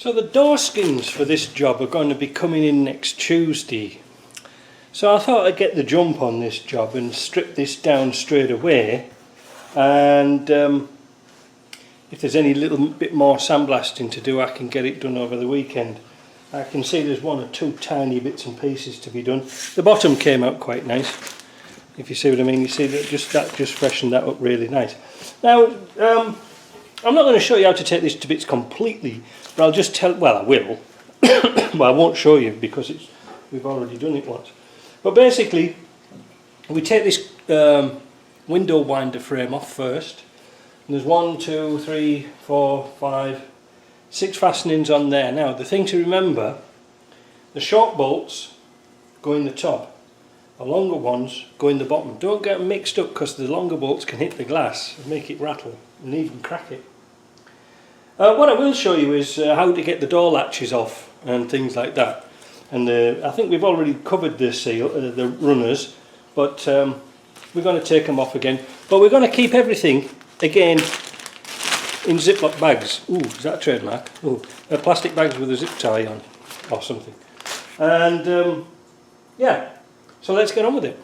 So the door skins for this job are going to be coming in next Tuesday. So I thought I'd get the jump on this job and strip this down straight away. And if there's any little bit more sandblasting to do, I can get it done over the weekend. I can see there's one or two tiny bits and pieces to be done. The bottom came out quite nice, if you see what I mean. You see that just freshened that up really nice. Now, I'm not going to show you how to take this to bits completely, but I'll just tell, well I will, well I won't show you because we've already done it once. But basically, we take this window winder frame off first, and there's 1, 2, 3, 4, 5, 6 fastenings on there. Now the thing to remember, the short bolts go in the top, the longer ones go in the bottom. Don't get them mixed up because the longer bolts can hit the glass and make it rattle and even crack it. What I will show you is how to get the door latches off and things like that. And I think we've already covered the seal, the runners, but we're going to take them off again. But we're going to keep everything again in Ziploc bags. Ooh, is that a trademark? Ooh, plastic bags with a zip tie on or something. And yeah, so let's get on with it.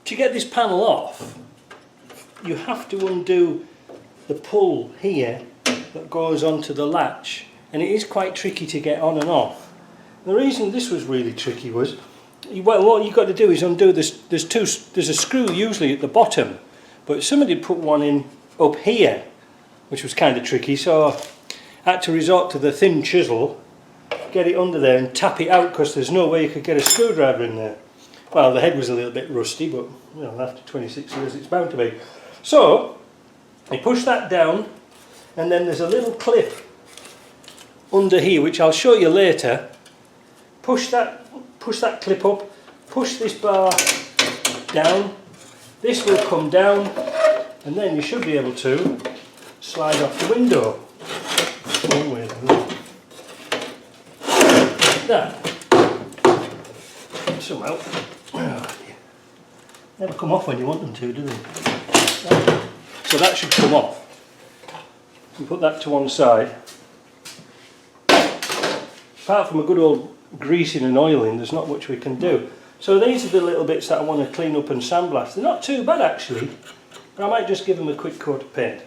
To get this panel off, you have to undo the pull here that goes onto the latch, and it is quite tricky to get on and off. The reason this was really tricky was, well, what you've got to do is undo this. There's a screw usually at the bottom, but somebody put one in up here, which was kind of tricky, so I had to resort to the thin chisel, get it under there and tap it out because there's no way you could get a screwdriver in there. Well, the head was a little bit rusty, but you know, after 26 years it's bound to be. So I push that down, and then there's a little clip under here which I'll show you later. Push that clip up, push this bar down, this will come down, and then you should be able to slide off the window. Like that. Somehow. Never come off when you want them to, do they? So that should come off. You put that to one side. Apart from a good old greasing and oiling, there's not much we can do. So these are the little bits that I want to clean up and sandblast. They're not too bad actually, but I might just give them a quick coat of paint.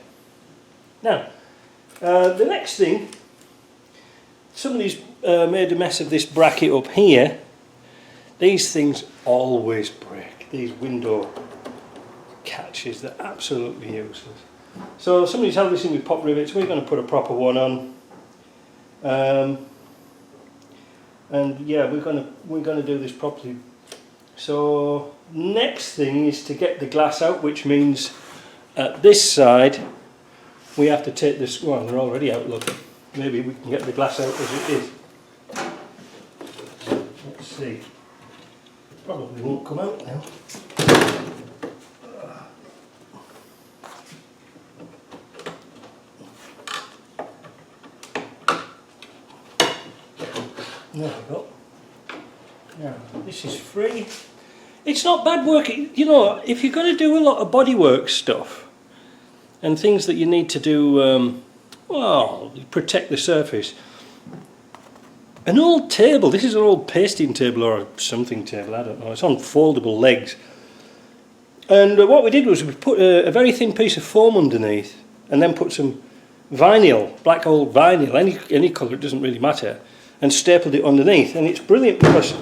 Now, the next thing, somebody's made a mess of this bracket up here. These things always break. These window catches, they're absolutely useless. So somebody's held this in with pop rivets. We're going to put a proper one on. And yeah, we're going to do this properly. So next thing is to get the glass out, which means at this side we have to take this. Well, they're already out. Look, maybe we can get the glass out as it is. Let's see. Probably won't come out now. There we go. Now, this is free. It's not bad work. You know, if you're going to do a lot of bodywork stuff and things that you need to do, well, protect the surface. An old table, this is an old pasting table or something table, I don't know. It's on foldable legs. And what we did was we put a very thin piece of foam underneath and then put some vinyl, black old vinyl, any colour, it doesn't really matter, and stapled it underneath. And it's brilliant because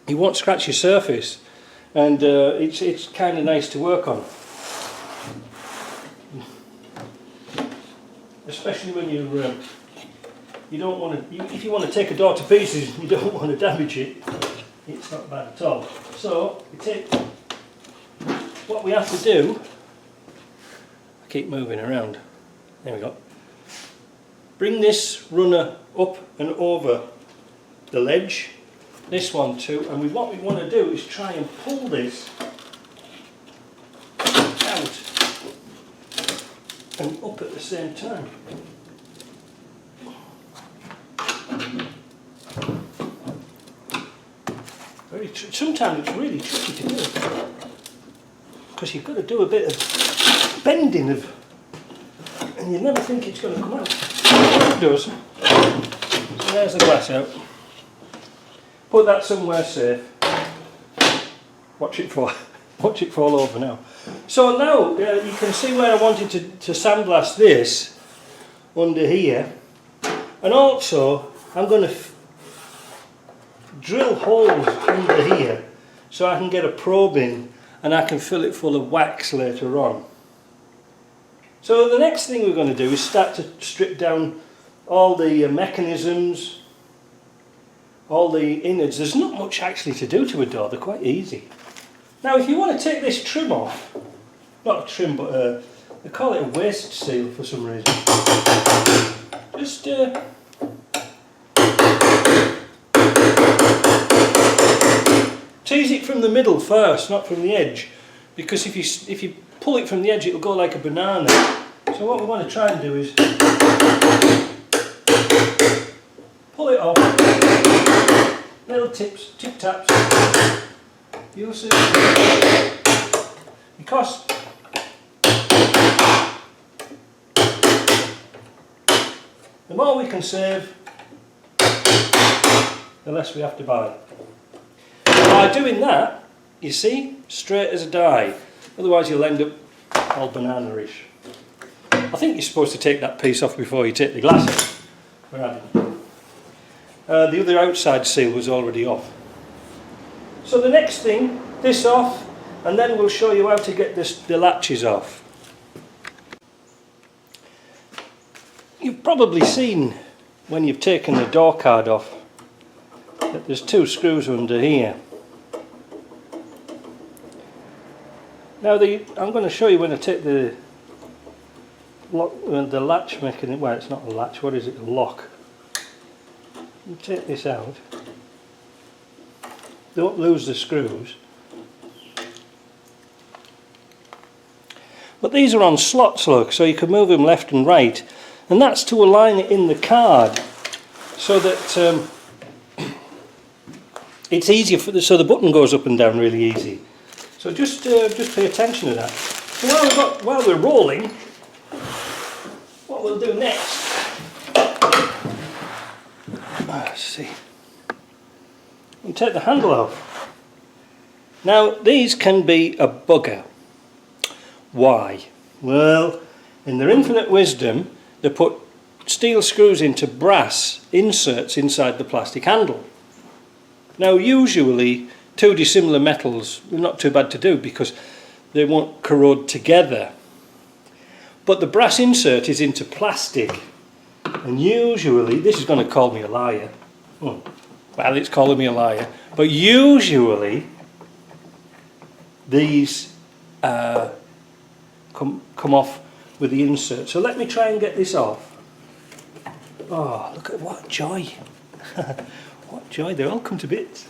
you won't scratch your surface, and it's kind of nice to work on, especially when you don't want to. If you want to take a door to pieces, you don't want to damage it. It's not bad at all. So we take what we have to do. I keep moving around. There we go. Bring this runner up and over the ledge, this one too, and what we want to do is try and pull this out and up at the same time. Sometimes it's really tricky to do because you've got to do a bit of bending of and you never think it's going to come out. It does. So there's the glass out. Put that somewhere safe. Watch it fall over now. So now you can see where I wanted to sandblast this under here, and also I'm going to drill holes under here so I can get a probe in and I can fill it full of wax later on. So the next thing we're going to do is start to strip down all the mechanisms, all the innards. There's not much actually to do to a door, they're quite easy. Now if you want to take this trim off, not a trim but they call it a waste seal for some reason, just tease it from the middle first, not from the edge, because if you pull it from the edge it'll go like a banana. So what we want to try and do is pull it off, little tips, tip taps, you'll see. Because the more we can save, the less we have to buy. By doing that, you see, straight as a die. Otherwise you'll end up all banana-ish. I think you're supposed to take that piece off before you take the glass off. But I didn't. The other outside seal was already off. So the next thing, this off, and then we'll show you how to get the latches off. You've probably seen when you've taken the door card off that there's two screws under here. Now I'm going to show you when I take the latch mechanism. Well, it's not a latch. What is it? A lock. You take this out. Don't lose the screws. But these are on slots, look, so you can move them left and right, and that's to align it in the card so that it's easier so the button goes up and down really easy. So just pay attention to that. So while we're rolling, what we'll do next, let's see, we'll take the handle off. Now these can be a bugger. Why? Well, in their infinite wisdom, they put steel screws into brass inserts inside the plastic handle. Now usually two dissimilar metals are not too bad to do because they won't corrode together. But the brass insert is into plastic, and usually, this is going to call me a liar. Oh, well, it's calling me a liar, but usually these come off with the insert. So let me try and get this off. Oh, look at what joy! What joy! They all come to bits.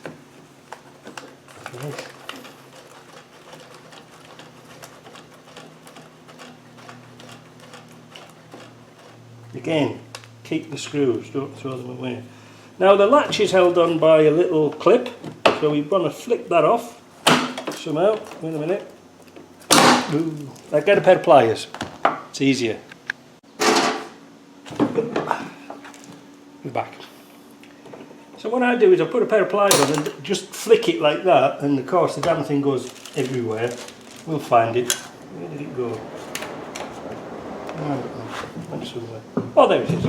Nice. Again, keep the screws, don't throw them away. Now the latch is held on by a little clip, so we want to flick that off somehow. Wait a minute. Ooh. I get a pair of pliers, it's easier. We're back. So what I do is I put a pair of pliers on and just flick it like that, and of course the damn thing goes everywhere. We'll find it. Where did it go? Went somewhere. Oh, there it is.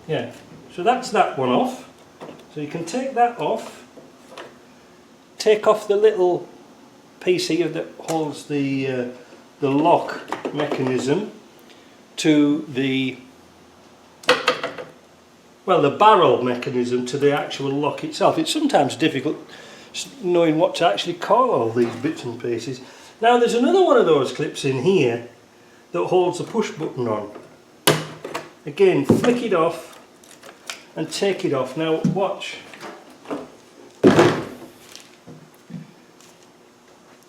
Yeah. So that's that one off. So you can take that off. Take off the little piece here that holds the lock mechanism to the barrel mechanism to the actual lock itself. It's sometimes difficult knowing what to actually call all these bits and pieces. Now there's another one of those clips in here that holds the push button on. Again, flick it off and take it off. Now watch.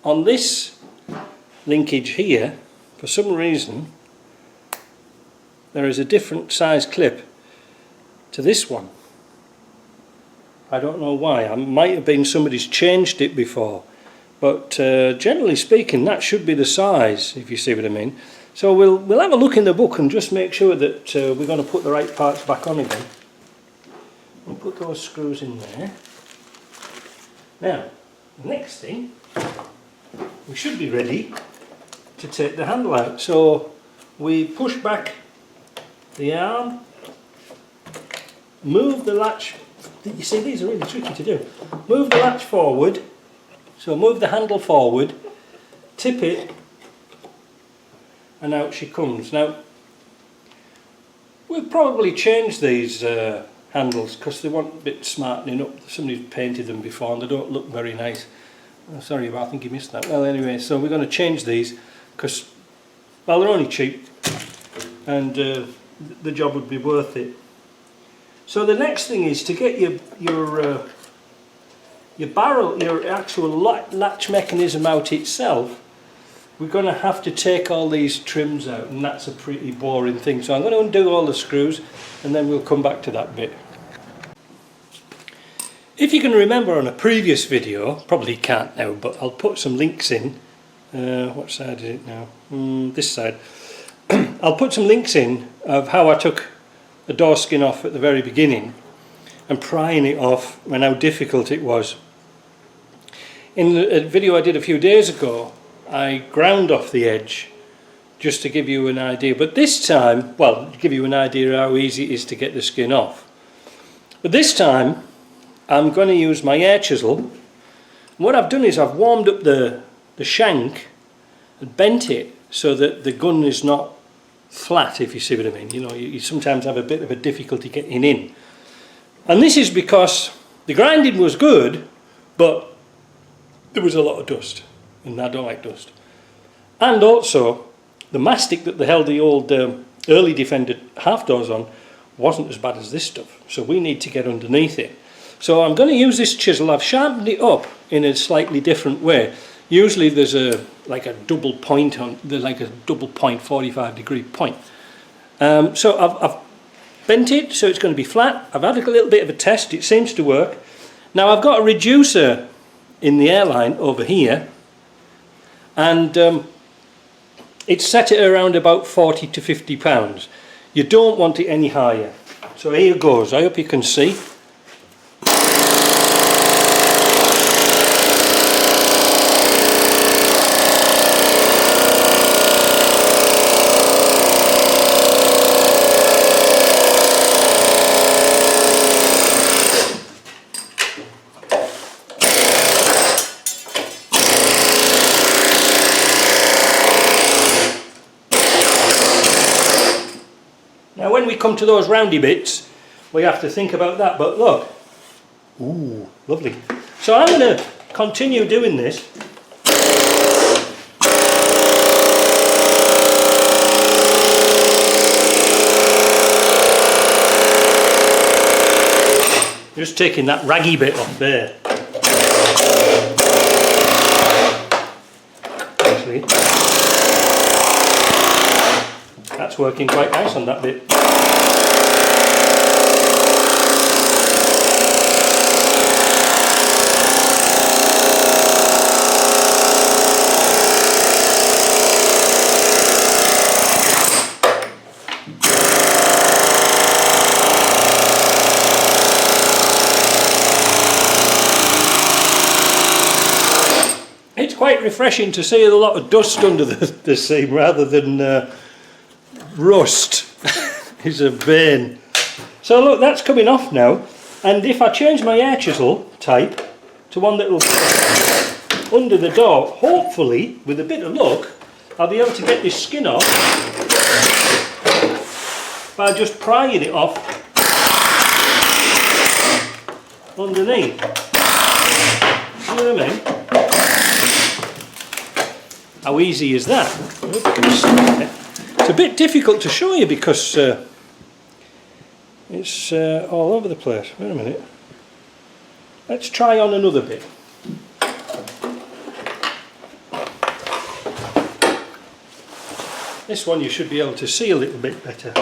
On this linkage here, for some reason, there is a different size clip to this one. I don't know why. It might have been somebody's changed it before, but generally speaking that should be the size, if you see what I mean. So we'll have a look in the book and just make sure that we're going to put the right parts back on again. We'll put those screws in there. Now, the next thing, we should be ready to take the handle out. So we push back the arm, move the latch. You see, these are really tricky to do. Move the latch forward, so move the handle forward, tip it, and out she comes. Now, we'll probably change these handles because they want a bit smartening up. Somebody's painted them before and they don't look very nice. Oh, sorry, I think you missed that. Well, anyway, so we're going to change these because, well, they're only cheap and the job would be worth it. So the next thing is to get your barrel, your actual latch mechanism out itself. We're going to have to take all these trims out, and that's a pretty boring thing. So I'm going to undo all the screws and then we'll come back to that bit. If you can remember on a previous video, probably can't now, but I'll put some links in. What side is it now? This side. I'll put some links in of how I took the door skin off at the very beginning and prying it off and how difficult it was. In a video I did a few days ago, I ground off the edge just to give you an idea, but this time, well, to give you an idea how easy it is to get the skin off. But this time I'm going to use my air chisel. And what I've done is I've warmed up the shank and bent it so that the gun is not flat, if you see what I mean. You know, you sometimes have a bit of a difficulty getting in. And this is because the grinding was good, but there was a lot of dust, and I don't like dust. And also, the mastic that they held the old early Defender half doors on wasn't as bad as this stuff, so we need to get underneath it. So I'm going to use this chisel. I've sharpened it up in a slightly different way. Usually there's like a double point on, there's like a double point, 45-degree point. So I've bent it so it's going to be flat. I've had a little bit of a test. It seems to work. Now I've got a reducer in the airline over here, and it's set at around about 40 to 50 pounds. You don't want it any higher. So here goes. I hope you can see. Now when we come to those roundy bits, we have to think about that, but look, ooh, lovely. So I'm going to continue doing this. Just taking that raggy bit off there. Actually, that's working quite nice on that bit. It's quite refreshing to see a lot of dust under the seam rather than rust. Is a bane. So look, that's coming off now, and if I change my air chisel type to one that will under the door, hopefully with a bit of luck I'll be able to get this skin off by just prying it off underneath. You know what I mean? How easy is that? It's a bit difficult to show you because it's all over the place. Wait a minute. Let's try on another bit. This one you should be able to see a little bit better.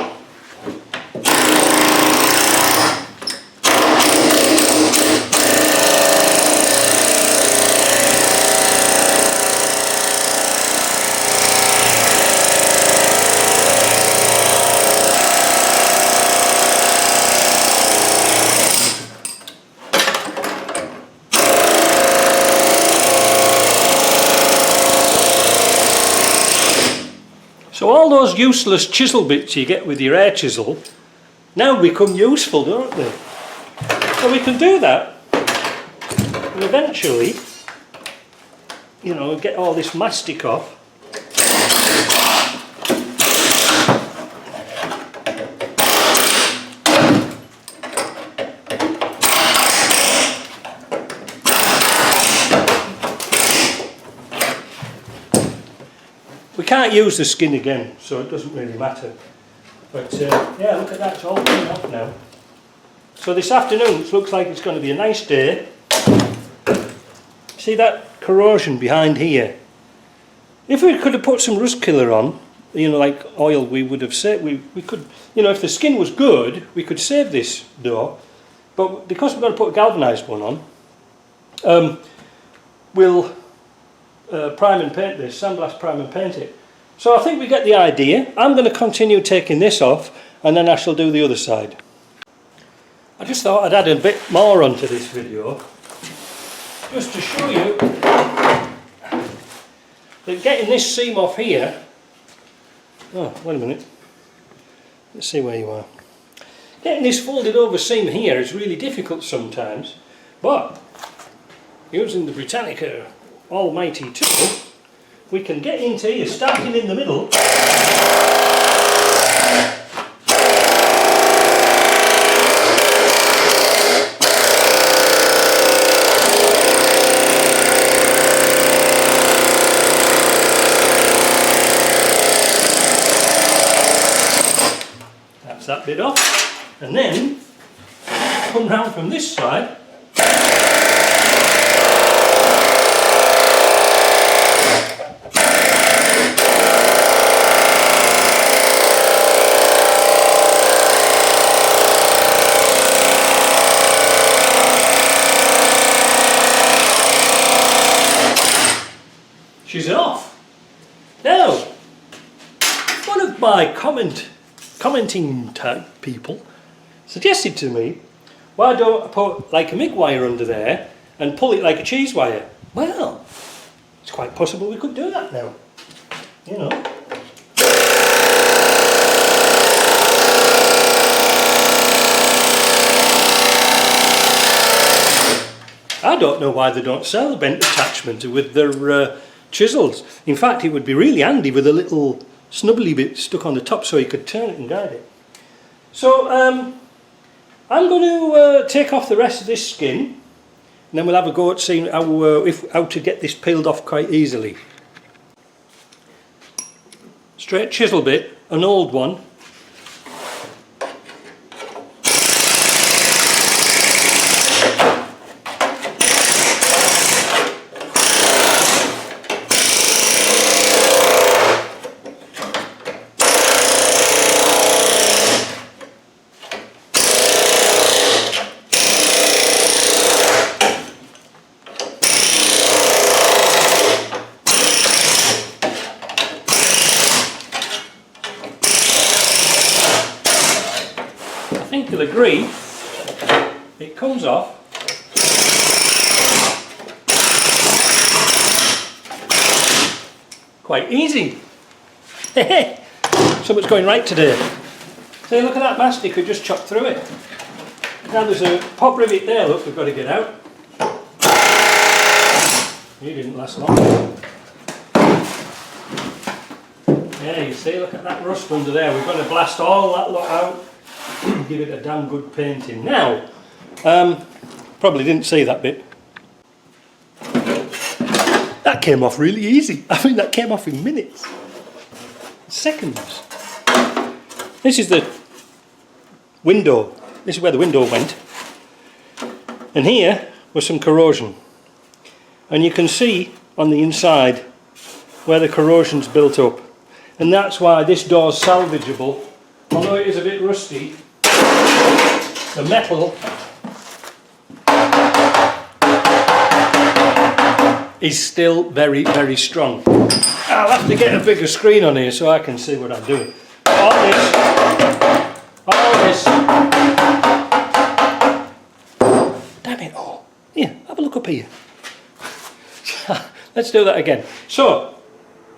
those useless chisel bits you get with your air chisel now become useful, don't they? So we can do that, and eventually, you know, get all this mastic off. We can't use the skin again, so it doesn't really matter. But yeah, look at that, it's all coming off now. So this afternoon it looks like it's going to be a nice day. See that corrosion behind here? If we could have put some rust killer on, you know, like oil, we would have saved, we could, you know, if the skin was good, we could save this door. But because we're going to put a galvanised one on, we'll prime and paint this, sandblast, prime and paint it. So I think we get the idea. I'm going to continue taking this off, and then I shall do the other side. I just thought I'd add a bit more onto this video, just to show you that getting this seam off here, oh wait a minute, let's see where you are. Getting this folded over seam here is really difficult sometimes, but using the Britannica almighty tool, we can get into here, starting in the middle. That's that bit off, and then come round from this side. She's off. Now, one of my commenting type people suggested to me, why don't I put like a MIG wire under there and pull it like a cheese wire? Well, it's quite possible we could do that now, you know. I don't know why they don't sell the bent attachment with their chisels. In fact, it would be really handy with a little snubbly bit stuck on the top so you could turn it and guide it. So I'm going to take off the rest of this skin, and then we'll have a go at seeing how to get this peeled off quite easily. Straight chisel bit, an old one. I think you'll agree it comes off quite easy. So much going right today. See, look at that mastic, we just chopped through it. Now there's a pop rivet there, look, we've got to get out. You didn't last long. Yeah, you see, look at that rust under there. We've got to blast all that lot out. Give it a damn good painting. Now, probably didn't see that bit. That came off really easy. I mean, that came off in minutes. Seconds. This is the window. This is where the window went. And here was some corrosion. And you can see on the inside where the corrosion's built up. And that's why this door's salvageable. Although it is a bit rusty, the metal is still very, very strong. I'll have to get a bigger screen on here so I can see what I'm doing. All this. Damn it all. Here, have a look up here. Let's do that again. So,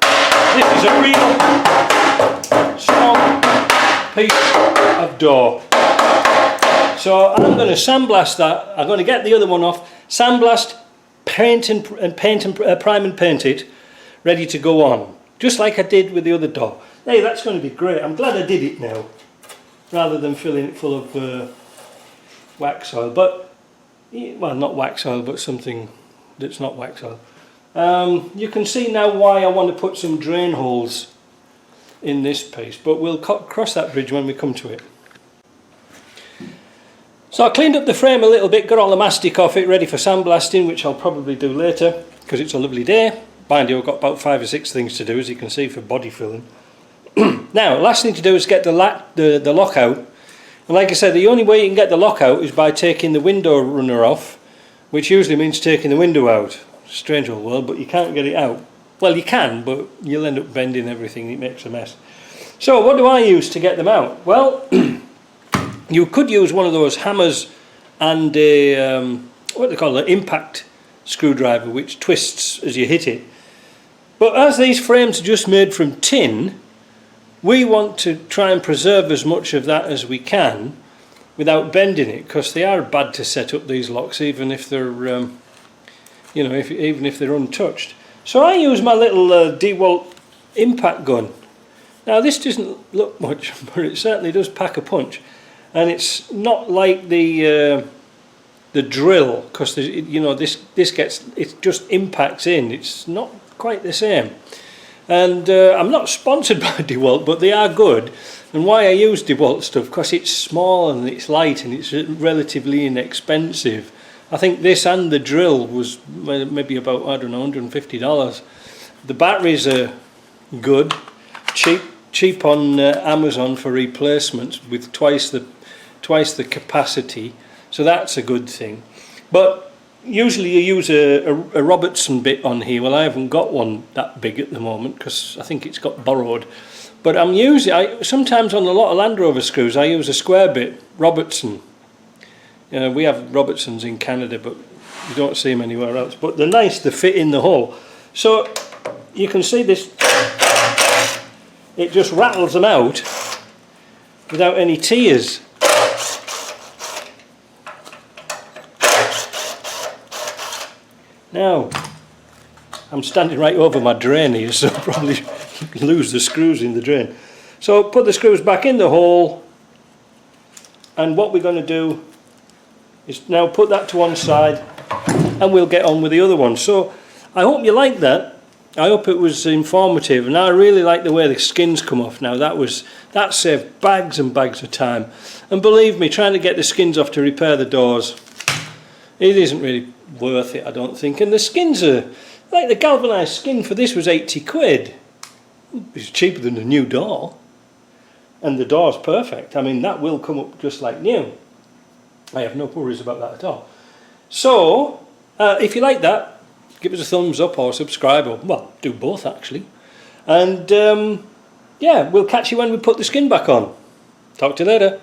this is a real piece of door. So I'm going to sandblast that. I'm going to get the other one off, sandblast, prime and paint it, ready to go on, just like I did with the other door. Hey, that's going to be great. I'm glad I did it now, rather than filling it full of wax oil. But, well, not wax oil, but something that's not wax oil. You can see now why I want to put some drain holes in this piece, but we'll cross that bridge when we come to it. So I cleaned up the frame a little bit, got all the mastic off it, ready for sandblasting, which I'll probably do later because it's a lovely day. Mind you, I've got about 5 or 6 things to do, as you can see, for body filling. Now, last thing to do is get the lock out. And like I said, the only way you can get the lock out is by taking the window runner off, which usually means taking the window out. Strange old world, but you can't get it out. Well, you can, but you'll end up bending everything, it makes a mess. So what do I use to get them out? Well, you could use one of those hammers and a, what they call an impact screwdriver, which twists as you hit it. But as these frames are just made from tin, we want to try and preserve as much of that as we can without bending it, because they are bad to set up, these locks, even if they're, you know, even if they're untouched. So I use my little DeWalt impact gun. Now this doesn't look much, but it certainly does pack a punch. And it's not like the drill, because you know this gets, it just impacts in. It's not quite the same. And I'm not sponsored by DeWalt, but they are good. And why I use DeWalt stuff, because it's small and it's light and it's relatively inexpensive. I think this and the drill was maybe about, I don't know, $150. The batteries are good, cheap on Amazon for replacements with twice the capacity, so that's a good thing. But usually you use a Robertson bit on here. Well, I haven't got one that big at the moment because I think it's got borrowed. But I'm using, sometimes on a lot of Land Rover screws I use a square bit, Robertson. You know, we have Robertsons in Canada, but you don't see them anywhere else. But they're nice, they fit in the hole. So you can see this, it just rattles them out without any tears. Now, I'm standing right over my drain here, so I'll probably lose the screws in the drain. So put the screws back in the hole, and what we're going to do is now put that to one side, and we'll get on with the other one. So I hope you liked that. I hope it was informative, and I really like the way the skins come off now. That saved bags and bags of time. And believe me, trying to get the skins off to repair the doors, it isn't really worth it, I don't think. And the skins are, like the galvanised skin for this was 80 quid. It's cheaper than a new door. And the door's perfect. I mean, that will come up just like new. I have no worries about that at all. So, if you like that, give us a thumbs up or subscribe, or, well, do both actually. And, yeah, we'll catch you when we put the skin back on. Talk to you later.